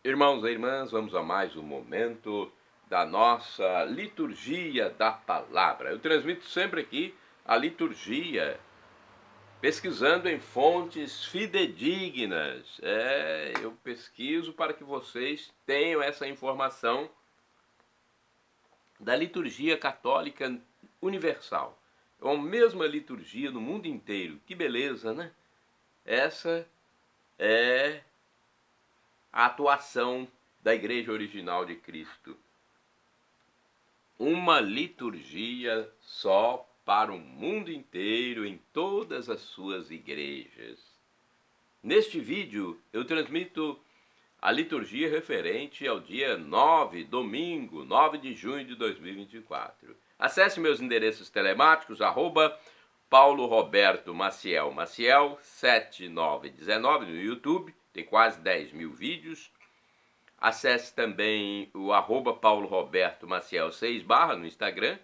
Irmãos e irmãs, vamos a mais um momento da nossa liturgia da palavra. Eu transmito sempre aqui a liturgia, pesquisando em fontes fidedignas. Eu pesquiso para que vocês tenham essa informação da liturgia católica universal. É a mesma liturgia no mundo inteiro. Que beleza, né? Essa é a atuação da Igreja Original de Cristo. Uma liturgia só para o mundo inteiro, em todas as suas igrejas. Neste vídeo, eu transmito a liturgia referente ao dia 9, domingo, 9 de junho de 2024. Acesse meus endereços telemáticos, Paulo Roberto Maciel, 7919 no YouTube, tem quase 10 mil vídeos. Acesse também o Paulo Roberto Maciel 6 no Instagram,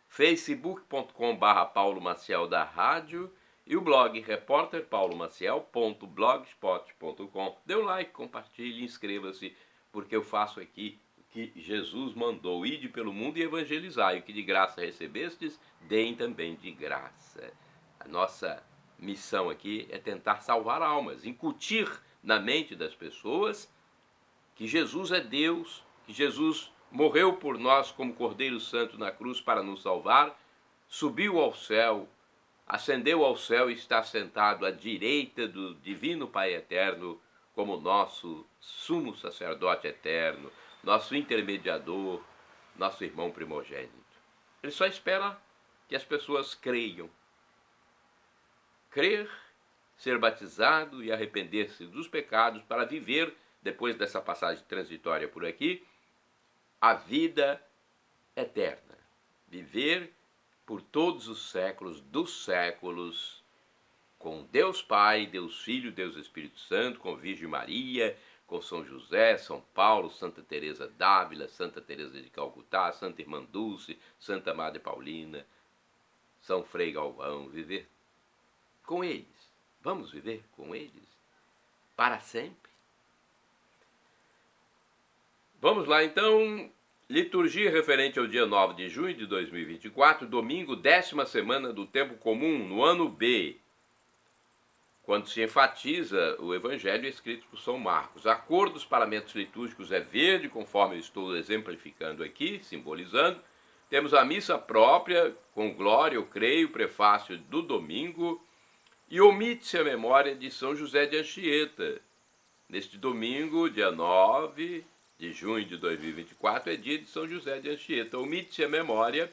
facebook.com/Paulo Maciel da Rádio e o blog repórterpaulomaciel.blogspot.com. Dê um like, compartilhe, inscreva-se, porque eu faço aqui o que Jesus mandou: ide pelo mundo e evangelizar, e o que de graça recebestes, deem também de graça. A nossa missão aqui é tentar salvar almas, incutir na mente das pessoas que Jesus é Deus, que Jesus morreu por nós como Cordeiro Santo na cruz para nos salvar, subiu ao céu, ascendeu ao céu e está sentado à direita do Divino Pai Eterno como nosso sumo sacerdote eterno, nosso intermediador, nosso irmão primogênito. Ele só espera que as pessoas creiam. Crer, ser batizado e arrepender-se dos pecados para viver, depois dessa passagem transitória por aqui, a vida eterna. Viver por todos os séculos dos séculos, com Deus Pai, Deus Filho, Deus Espírito Santo, com Virgem Maria, com São José, São Paulo, Santa Teresa d'Ávila, Santa Teresa de Calcutá, Santa Irmã Dulce, Santa Madre Paulina, São Frei Galvão. Viver com eles. Vamos viver com eles para sempre. Vamos lá, então. Liturgia referente ao dia 9 de junho de 2024, domingo, 10ª semana do tempo comum, no ano B, quando se enfatiza o evangelho escrito por São Marcos. A cor dos paramentos litúrgicos é verde, conforme eu estou exemplificando aqui, simbolizando. Temos a missa própria, com glória, eu creio, prefácio do domingo, e omite-se a memória de São José de Anchieta. Neste domingo, dia 9 de junho de 2024, é dia de São José de Anchieta. Omite-se a memória,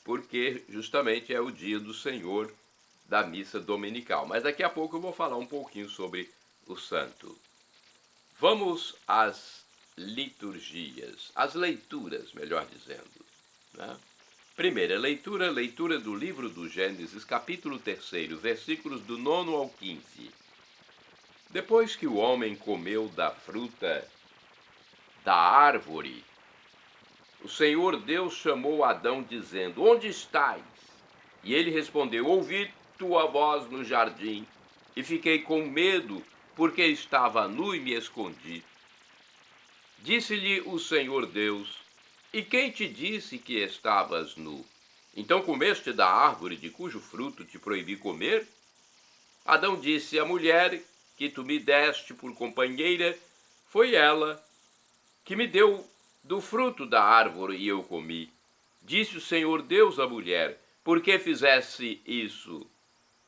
porque justamente é o dia do Senhor da missa dominical. Mas daqui a pouco eu vou falar um pouquinho sobre o santo. Vamos às liturgias, às leituras, melhor dizendo, né? Primeira leitura, leitura do livro do Gênesis, capítulo 3, versículos do 9 ao 15. Depois que o homem comeu da fruta da árvore, o Senhor Deus chamou Adão, dizendo: onde estás? E ele respondeu: ouvi tua voz no jardim, e fiquei com medo, porque estava nu e me escondi. Disse-lhe o Senhor Deus: e quem te disse que estavas nu? Então comeste da árvore de cujo fruto te proibi comer? Adão disse: a mulher que tu me deste por companheira, foi ela que me deu do fruto da árvore e eu comi. Disse o Senhor Deus à mulher: por que fizeste isso?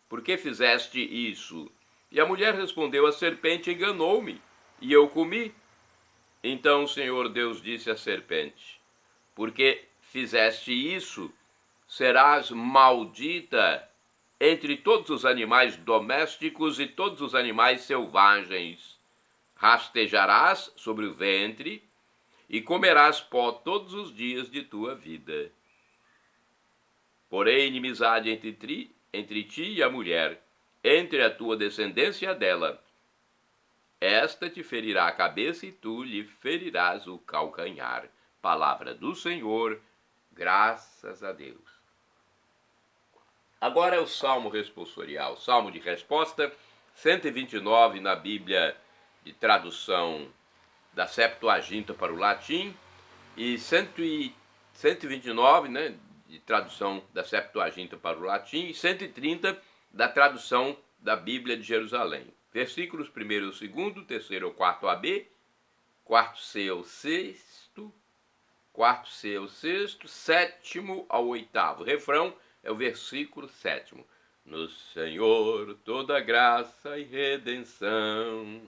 Por que fizeste isso? E a mulher respondeu: a serpente enganou-me e eu comi. Então o Senhor Deus disse à serpente: porque fizeste isso, serás maldita entre todos os animais domésticos e todos os animais selvagens. Rastejarás sobre o ventre e comerás pó todos os dias de tua vida. Porém, inimizade entre ti e a mulher, entre a tua descendência e a dela. Esta te ferirá a cabeça e tu lhe ferirás o calcanhar. Palavra do Senhor, graças a Deus. Agora é o Salmo responsorial, Salmo de resposta, 129 na Bíblia de tradução da Septuaginta para o latim, e 129, né, de tradução da Septuaginta para o latim, e 130 da tradução da Bíblia de Jerusalém. Versículos 1º ao 2º, 3º ao 4º AB, 4º C ao 6º, 4º C ao 6º, 7º ao 8º. Refrão é o versículo 7º. No Senhor toda graça e redenção.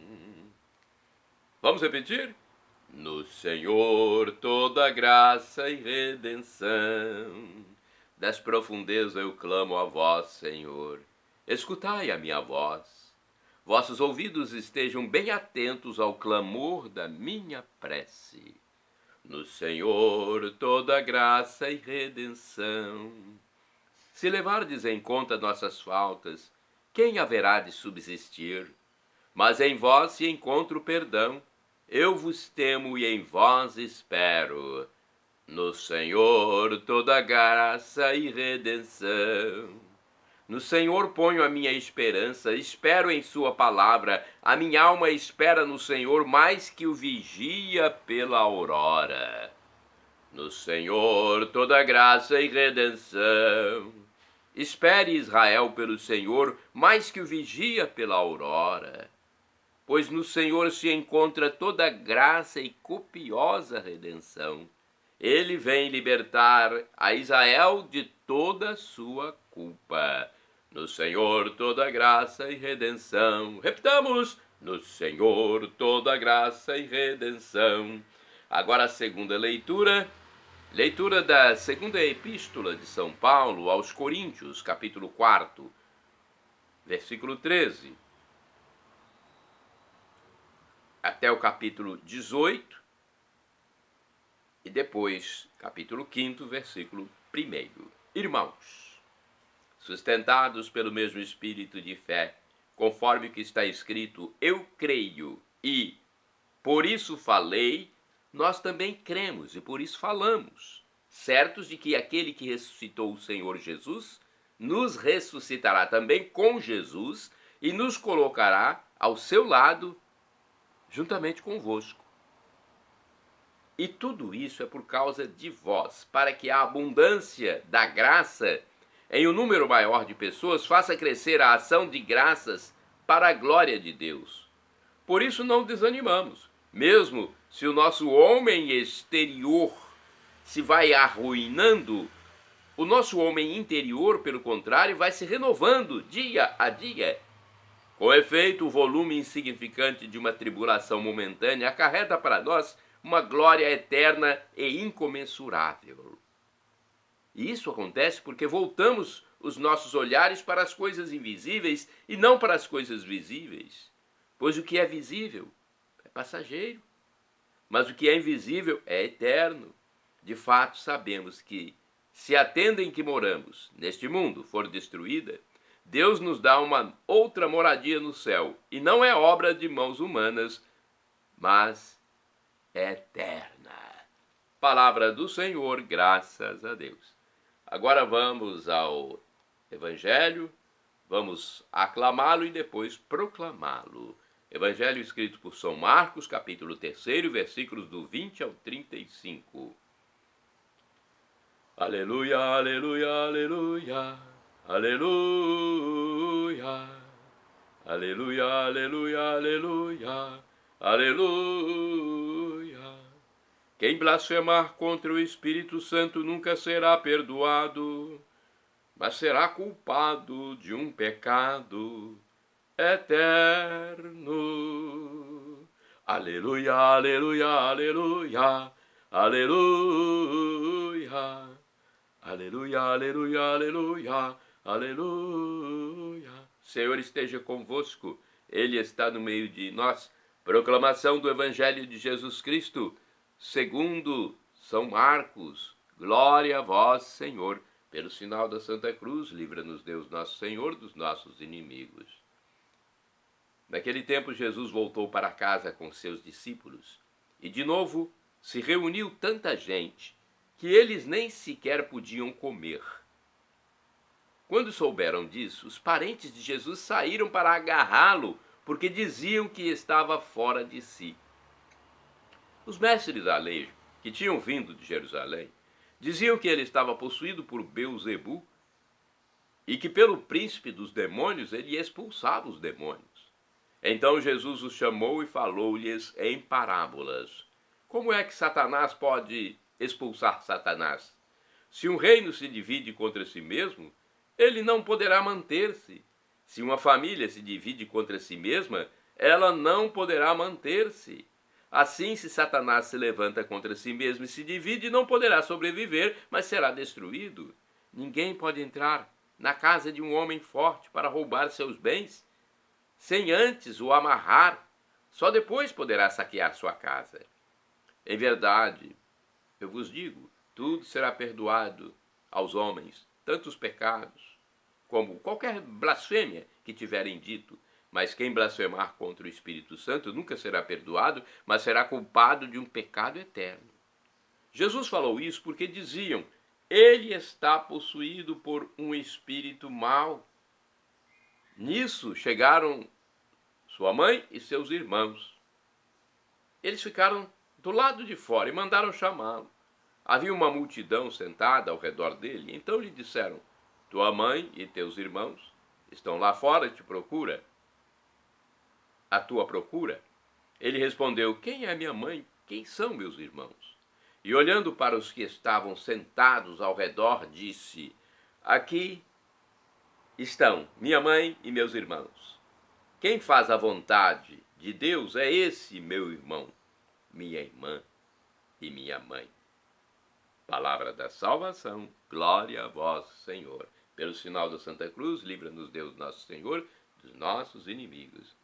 Vamos repetir? No Senhor toda graça e redenção. Das profundezas eu clamo a vós, Senhor. Escutai a minha voz. Vossos ouvidos estejam bem atentos ao clamor da minha prece. No Senhor toda graça e redenção. Se levardes em conta nossas faltas, quem haverá de subsistir? Mas em vós se encontra o perdão. Eu vos temo e em vós espero. No Senhor toda graça e redenção. No Senhor ponho a minha esperança, espero em sua palavra. A minha alma espera no Senhor mais que o vigia pela aurora. No Senhor toda graça e redenção. Espere Israel pelo Senhor mais que o vigia pela aurora. Pois no Senhor se encontra toda graça e copiosa redenção. Ele vem libertar a Israel de toda a sua culpa. No Senhor toda graça e redenção. Repitamos, no Senhor toda graça e redenção. Agora a segunda leitura. Leitura da segunda epístola de São Paulo aos Coríntios, capítulo 4, versículo 13, até o capítulo 18, e depois, capítulo 5, versículo 1. Irmãos, sustentados pelo mesmo espírito de fé, conforme o que está escrito, eu creio e por isso falei, nós também cremos e por isso falamos, certos de que aquele que ressuscitou o Senhor Jesus nos ressuscitará também com Jesus e nos colocará ao seu lado juntamente convosco. E tudo isso é por causa de vós, para que a abundância da graça em um número maior de pessoas faça crescer a ação de graças para a glória de Deus. Por isso não desanimamos, mesmo se o nosso homem exterior se vai arruinando, o nosso homem interior, pelo contrário, vai se renovando dia a dia. Com efeito, o volume insignificante de uma tribulação momentânea acarreta para nós uma glória eterna e incomensurável. E isso acontece porque voltamos os nossos olhares para as coisas invisíveis e não para as coisas visíveis. Pois o que é visível é passageiro, mas o que é invisível é eterno. De fato, sabemos que, se a tenda em que moramos, neste mundo, for destruída, Deus nos dá uma outra moradia no céu, e não é obra de mãos humanas, mas eterna. Palavra do Senhor, graças a Deus. Agora vamos ao Evangelho, vamos aclamá-lo e depois proclamá-lo. Evangelho escrito por São Marcos, capítulo 3, versículos do 20 ao 35. Aleluia, aleluia, aleluia, aleluia, aleluia, aleluia, aleluia, aleluia. Quem blasfemar contra o Espírito Santo nunca será perdoado, mas será culpado de um pecado eterno. Aleluia, aleluia, aleluia, aleluia, aleluia, aleluia, aleluia, aleluia. Senhor esteja convosco, Ele está no meio de nós. Proclamação do Evangelho de Jesus Cristo, segundo São Marcos. Glória a vós, Senhor. Pelo sinal da Santa Cruz, livra-nos Deus nosso Senhor dos nossos inimigos. Naquele tempo, Jesus voltou para casa com seus discípulos e, de novo, se reuniu tanta gente que eles nem sequer podiam comer. Quando souberam disso, os parentes de Jesus saíram para agarrá-lo, porque diziam que estava fora de si. Os mestres da lei, que tinham vindo de Jerusalém, diziam que ele estava possuído por Beelzebu e que pelo príncipe dos demônios ele expulsava os demônios. Então Jesus os chamou e falou-lhes em parábolas. Como é que Satanás pode expulsar Satanás? Se um reino se divide contra si mesmo, ele não poderá manter-se. Se uma família se divide contra si mesma, ela não poderá manter-se. Assim, se Satanás se levanta contra si mesmo e se divide, não poderá sobreviver, mas será destruído. Ninguém pode entrar na casa de um homem forte para roubar seus bens, sem antes o amarrar. Só depois poderá saquear sua casa. Em verdade, eu vos digo, tudo será perdoado aos homens, tanto os pecados como qualquer blasfêmia que tiverem dito. Mas quem blasfemar contra o Espírito Santo nunca será perdoado, mas será culpado de um pecado eterno. Jesus falou isso porque diziam: ele está possuído por um espírito mau. Nisso chegaram sua mãe e seus irmãos. Eles ficaram do lado de fora e mandaram chamá-lo. Havia uma multidão sentada ao redor dele. Então lhe disseram: tua mãe e teus irmãos estão lá fora e te procura. A tua procura? Ele respondeu: quem é minha mãe? Quem são meus irmãos? E olhando para os que estavam sentados ao redor, disse: aqui estão minha mãe e meus irmãos. Quem faz a vontade de Deus é esse meu irmão, minha irmã e minha mãe. Palavra da salvação, glória a vós, Senhor. Pelo sinal da Santa Cruz, livra-nos Deus nosso Senhor dos nossos inimigos.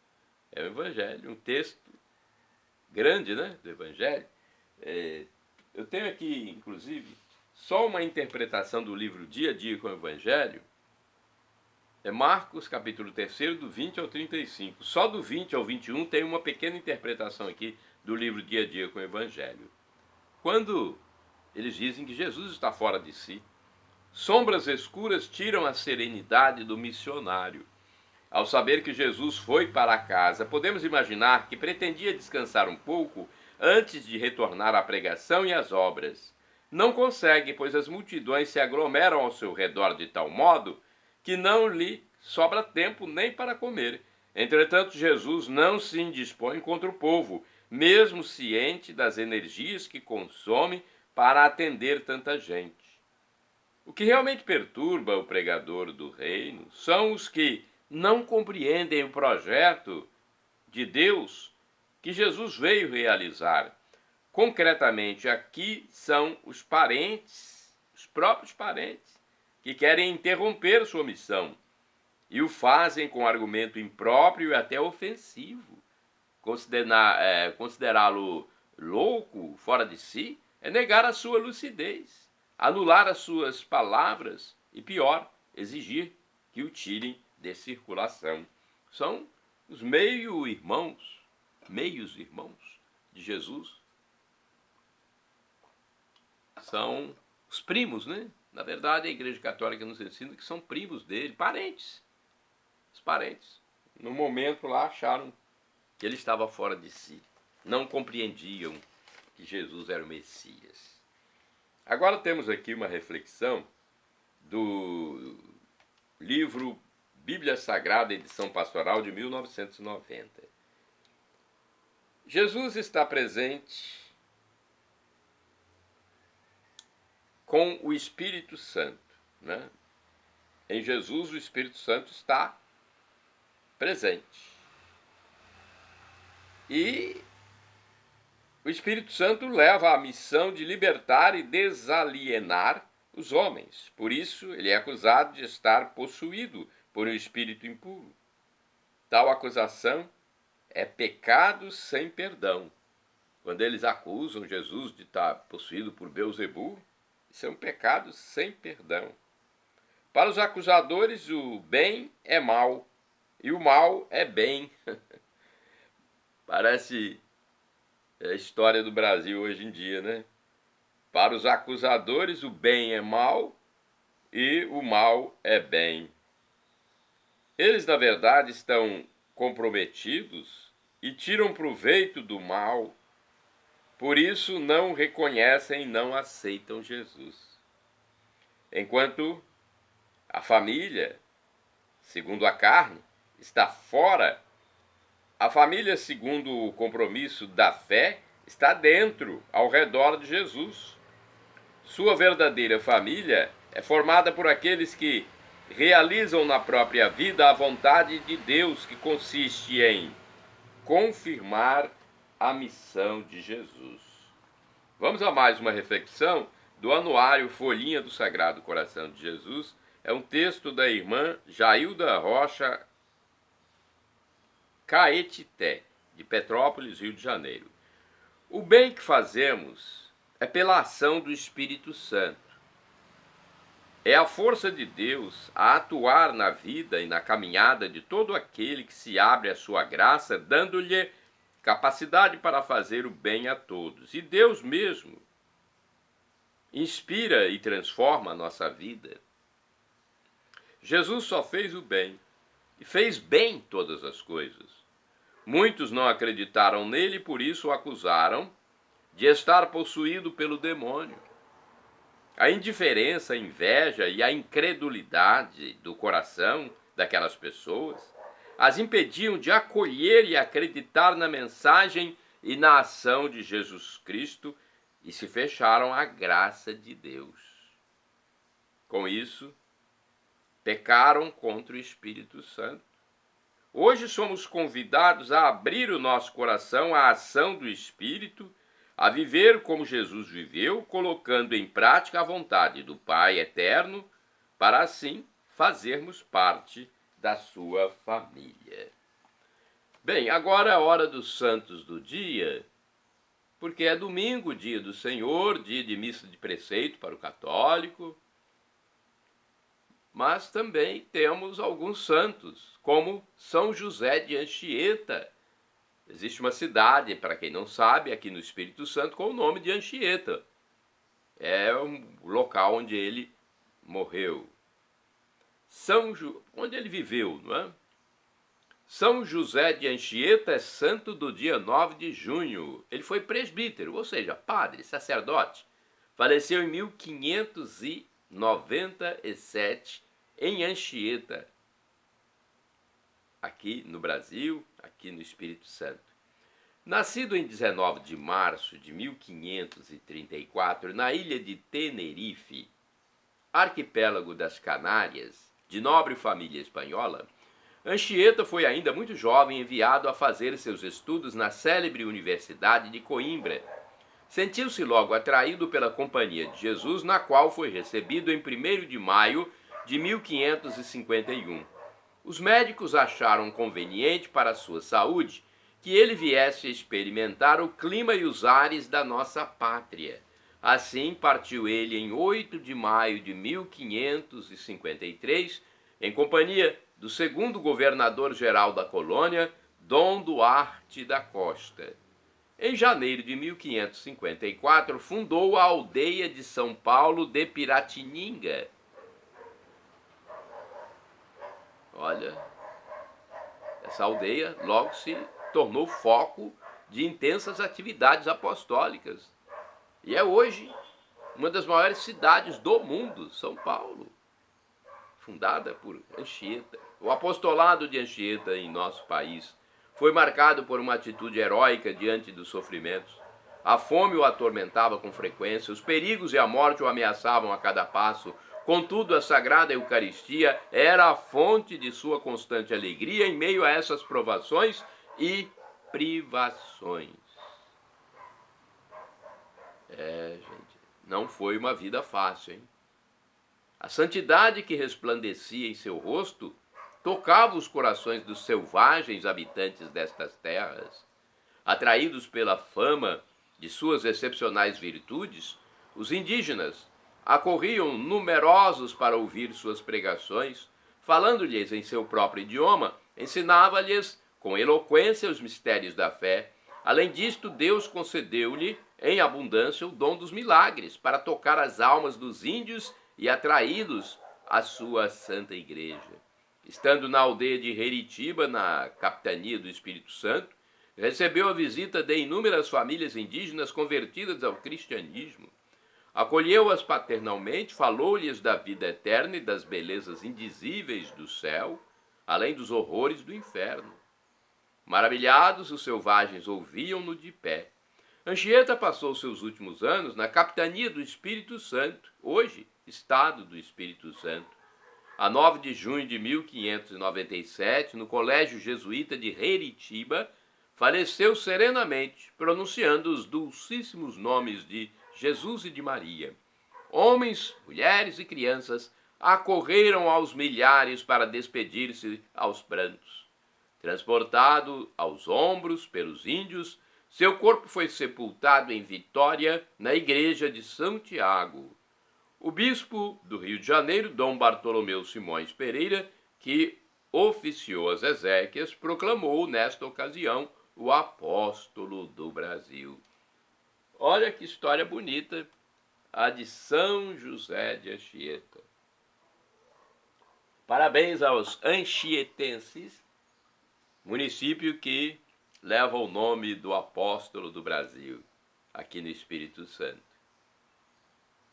É o Evangelho, um texto grande, né, do Evangelho. Eu tenho aqui, inclusive, só uma interpretação do livro Dia a Dia com o Evangelho. É Marcos, capítulo 3, do 20 ao 35. Só do 20 ao 21 tem uma pequena interpretação aqui do livro Dia a Dia com o Evangelho. Quando eles dizem que Jesus está fora de si, sombras escuras tiram a serenidade do missionário. Ao saber que Jesus foi para casa, podemos imaginar que pretendia descansar um pouco antes de retornar à pregação e às obras. Não consegue, pois as multidões se aglomeram ao seu redor de tal modo que não lhe sobra tempo nem para comer. Entretanto, Jesus não se indispõe contra o povo, mesmo ciente das energias que consome para atender tanta gente. O que realmente perturba o pregador do reino são os que não compreendem o projeto de Deus que Jesus veio realizar. Concretamente, aqui são os parentes, os próprios parentes, que querem interromper sua missão e o fazem com argumento impróprio e até ofensivo. Considerá-lo louco, fora de si, é negar a sua lucidez, anular as suas palavras e, pior, exigir que o tirem de circulação. São os meios-irmãos de Jesus. São os primos, né? Na verdade, a Igreja Católica nos ensina que são primos dele, parentes. Os parentes. No momento lá acharam que ele estava fora de si. Não compreendiam que Jesus era o Messias. Agora temos aqui uma reflexão do livro Bíblia Sagrada, edição pastoral de 1990. Jesus está presente com o Espírito Santo, né? Em Jesus o Espírito Santo está presente. E o Espírito Santo leva a missão de libertar e desalienar os homens. Por isso, ele é acusado de estar possuído por um espírito impuro. Tal acusação é pecado sem perdão. Quando eles acusam Jesus de estar possuído por Beelzebu, isso é um pecado sem perdão. Para os acusadores, o bem é mal e o mal é bem. Parece a história do Brasil hoje em dia, né? Para os acusadores, o bem é mal e o mal é bem. Eles, na verdade, estão comprometidos e tiram proveito do mal, por isso não reconhecem e não aceitam Jesus. Enquanto a família, segundo a carne, está fora, a família, segundo o compromisso da fé, está dentro, ao redor de Jesus. Sua verdadeira família é formada por aqueles que realizam na própria vida a vontade de Deus, que consiste em confirmar a missão de Jesus. Vamos a mais uma reflexão do Anuário Folhinha do Sagrado Coração de Jesus. É um texto da irmã Jailda Rocha Caetité, de Petrópolis, Rio de Janeiro. O bem que fazemos é pela ação do Espírito Santo. É a força de Deus a atuar na vida e na caminhada de todo aquele que se abre à sua graça, dando-lhe capacidade para fazer o bem a todos. E Deus mesmo inspira e transforma a nossa vida. Jesus só fez o bem e fez bem todas as coisas. Muitos não acreditaram nele e por isso o acusaram de estar possuído pelo demônio. A indiferença, a inveja e a incredulidade do coração daquelas pessoas as impediam de acolher e acreditar na mensagem e na ação de Jesus Cristo e se fecharam à graça de Deus. Com isso, pecaram contra o Espírito Santo. Hoje somos convidados a abrir o nosso coração à ação do Espírito, a viver como Jesus viveu, colocando em prática a vontade do Pai eterno, para assim fazermos parte da sua família. Bem, agora é a hora dos santos do dia, porque é domingo, dia do Senhor, dia de missa de preceito para o católico, mas também temos alguns santos, como São José de Anchieta. Existe uma cidade, para quem não sabe, aqui no Espírito Santo, com o nome de Anchieta. É um local onde ele morreu. Onde ele viveu, não é? São José de Anchieta é santo do dia 9 de junho. Ele foi presbítero, ou seja, padre, sacerdote. Faleceu em 1597 em Anchieta, aqui no Brasil, aqui no Espírito Santo. Nascido em 19 de março de 1534, na ilha de Tenerife, arquipélago das Canárias, de nobre família espanhola, Anchieta foi ainda muito jovem enviado a fazer seus estudos na célebre Universidade de Coimbra. Sentiu-se logo atraído pela Companhia de Jesus, na qual foi recebido em 1º de maio de 1551. Os médicos acharam conveniente para a sua saúde que ele viesse experimentar o clima e os ares da nossa pátria. Assim partiu ele em 8 de maio de 1553, em companhia do segundo governador-geral da colônia, Dom Duarte da Costa. Em janeiro de 1554, fundou a aldeia de São Paulo de Piratininga. Olha, essa aldeia logo se tornou foco de intensas atividades apostólicas. E é hoje uma das maiores cidades do mundo, São Paulo, fundada por Anchieta. O apostolado de Anchieta em nosso país foi marcado por uma atitude heróica diante dos sofrimentos. A fome o atormentava com frequência, os perigos e a morte o ameaçavam a cada passo. Contudo, a Sagrada Eucaristia era a fonte de sua constante alegria em meio a essas provações e privações. Gente, não foi uma vida fácil, hein? A santidade que resplandecia em seu rosto tocava os corações dos selvagens habitantes destas terras. Atraídos pela fama de suas excepcionais virtudes, os indígenas acorriam numerosos para ouvir suas pregações. Falando-lhes em seu próprio idioma, ensinava-lhes com eloquência os mistérios da fé. Além disto, Deus concedeu-lhe em abundância o dom dos milagres para tocar as almas dos índios e atraí-los à sua santa igreja. Estando na aldeia de Heritiba, na capitania do Espírito Santo, recebeu a visita de inúmeras famílias indígenas convertidas ao cristianismo. Acolheu-as paternalmente, falou-lhes da vida eterna e das belezas indizíveis do céu, além dos horrores do inferno. Maravilhados, os selvagens ouviam-no de pé. Anchieta passou seus últimos anos na capitania do Espírito Santo, hoje, Estado do Espírito Santo. A 9 de junho de 1597, no Colégio Jesuíta de Heritiba, faleceu serenamente, pronunciando os dulcíssimos nomes de Jesus e de Maria. Homens, mulheres e crianças acorreram aos milhares para despedir-se aos prantos. Transportado aos ombros pelos índios, seu corpo foi sepultado em Vitória, na igreja de Santiago. O bispo do Rio de Janeiro, Dom Bartolomeu Simões Pereira, que oficiou as exéquias, proclamou nesta ocasião o apóstolo do Brasil. Olha que história bonita, a de São José de Anchieta. Parabéns aos anchietenses, município que leva o nome do apóstolo do Brasil, aqui no Espírito Santo.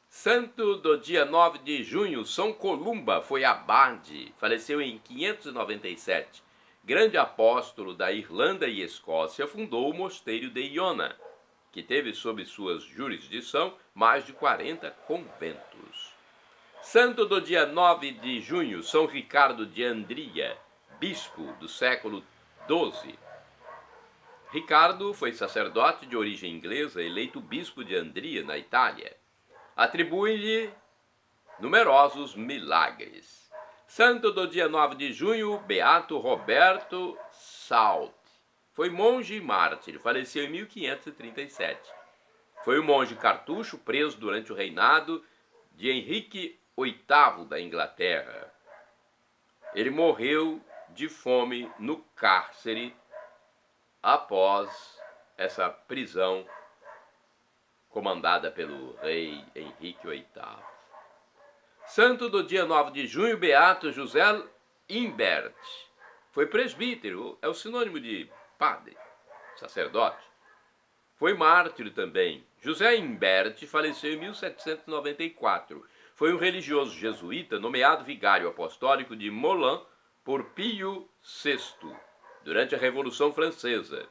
Santo do dia 9 de junho, São Columba foi abade, faleceu em 597. Grande apóstolo da Irlanda e Escócia, fundou o mosteiro de Iona, que teve sob sua jurisdição mais de 40 conventos. Santo do dia 9 de junho, São Ricardo de Andria, bispo do século XII. Ricardo foi sacerdote de origem inglesa, eleito bispo de Andria, na Itália. Atribui-lhe numerosos milagres. Santo do dia 9 de junho, Beato Roberto Salt. Foi monge e mártir, faleceu em 1537. Foi um monge cartucho preso durante o reinado de Henrique VIII da Inglaterra. Ele morreu de fome no cárcere após essa prisão comandada pelo rei Henrique VIII. Santo do dia 9 de junho, Beato José Imbert. Foi presbítero, é o sinônimo de padre, sacerdote. Foi mártir também. José Imbert faleceu em 1794. Foi um religioso jesuíta nomeado vigário apostólico de Moulins por Pio VI, durante a Revolução Francesa.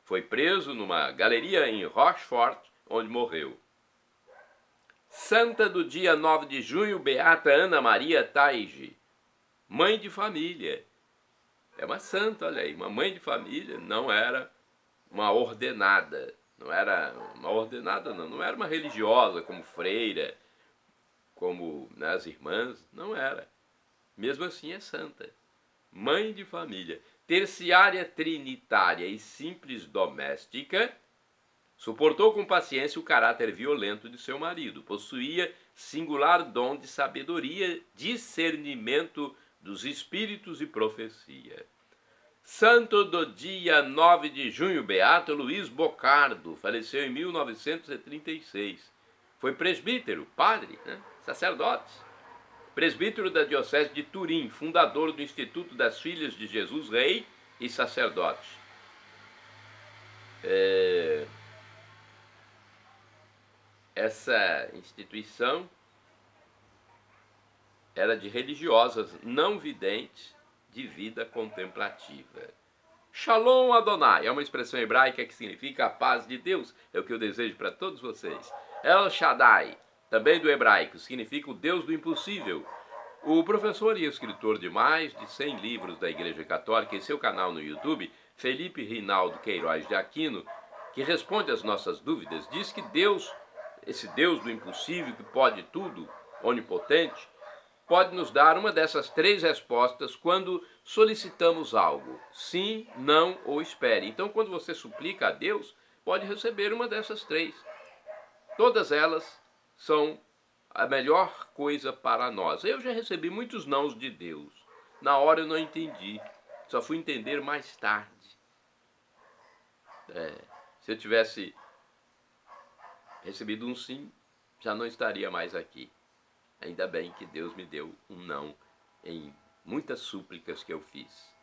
Foi preso numa galeria em Rochefort, onde morreu. Santa do dia 9 de junho, Beata Ana Maria Taige, mãe de família. É uma santa, olha aí, uma mãe de família, não era uma ordenada. Não era uma ordenada, não era uma religiosa como freira, como as irmãs, não era. Mesmo assim é santa. Mãe de família, terciária trinitária e simples doméstica, suportou com paciência o caráter violento de seu marido. Possuía singular dom de sabedoria, discernimento dos espíritos e profecia. Santo do dia 9 de junho, Beato Luiz Bocardo, faleceu em 1936. Foi presbítero, padre, sacerdote. Presbítero da Diocese de Turim, fundador do Instituto das Filhas de Jesus Rei e sacerdote. Essa instituição era de religiosas não videntes de vida contemplativa. Shalom Adonai é uma expressão hebraica que significa a paz de Deus. É o que eu desejo para todos vocês. El Shaddai, também do hebraico, significa o Deus do impossível. O professor e escritor de mais de 100 livros da Igreja Católica em seu canal no YouTube, Felipe Rinaldo Queiroz de Aquino, que responde às nossas dúvidas, diz que Deus, esse Deus do impossível que pode tudo, onipotente, pode nos dar uma dessas três respostas quando solicitamos algo: sim, não ou espere. Então, quando você suplica a Deus, pode receber uma dessas três. Todas elas são a melhor coisa para nós. Eu já recebi muitos nãos de Deus. Na hora eu não entendi. Só fui entender mais tarde. Se eu tivesse recebido um sim, já não estaria mais aqui. Ainda bem que Deus me deu um não em muitas súplicas que eu fiz.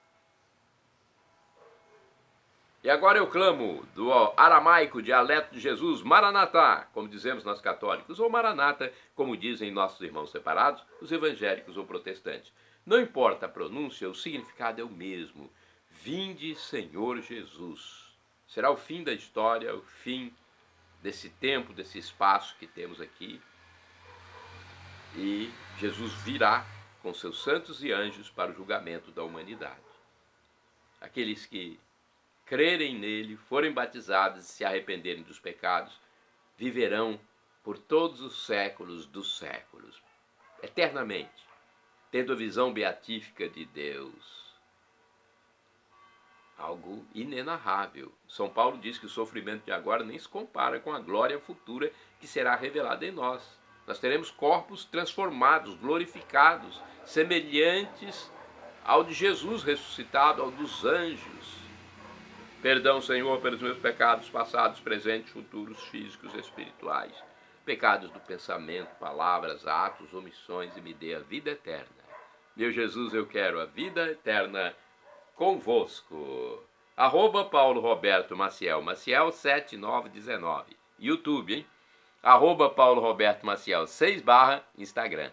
E agora eu clamo do aramaico, dialeto de Jesus, Maranatá, como dizemos nós católicos, ou Maranata, como dizem nossos irmãos separados, os evangélicos ou protestantes. Não importa a pronúncia, o significado é o mesmo. Vinde, Senhor Jesus. Será o fim da história, o fim desse tempo, desse espaço que temos aqui. E Jesus virá com seus santos e anjos para o julgamento da humanidade. Aqueles que crerem nele, forem batizados e se arrependerem dos pecados, viverão por todos os séculos dos séculos, eternamente, tendo a visão beatífica de Deus. Algo inenarrável. São Paulo diz que o sofrimento de agora nem se compara com a glória futura que será revelada em nós. Nós teremos corpos transformados, glorificados, semelhantes ao de Jesus ressuscitado, ao dos anjos. Perdão, Senhor, pelos meus pecados passados, presentes, futuros, físicos e espirituais. Pecados do pensamento, palavras, atos, omissões, e me dê a vida eterna. Meu Jesus, eu quero a vida eterna convosco. @Paulo Roberto Maciel, Maciel 7919. YouTube, hein? @Paulo Roberto Maciel 6/ Instagram.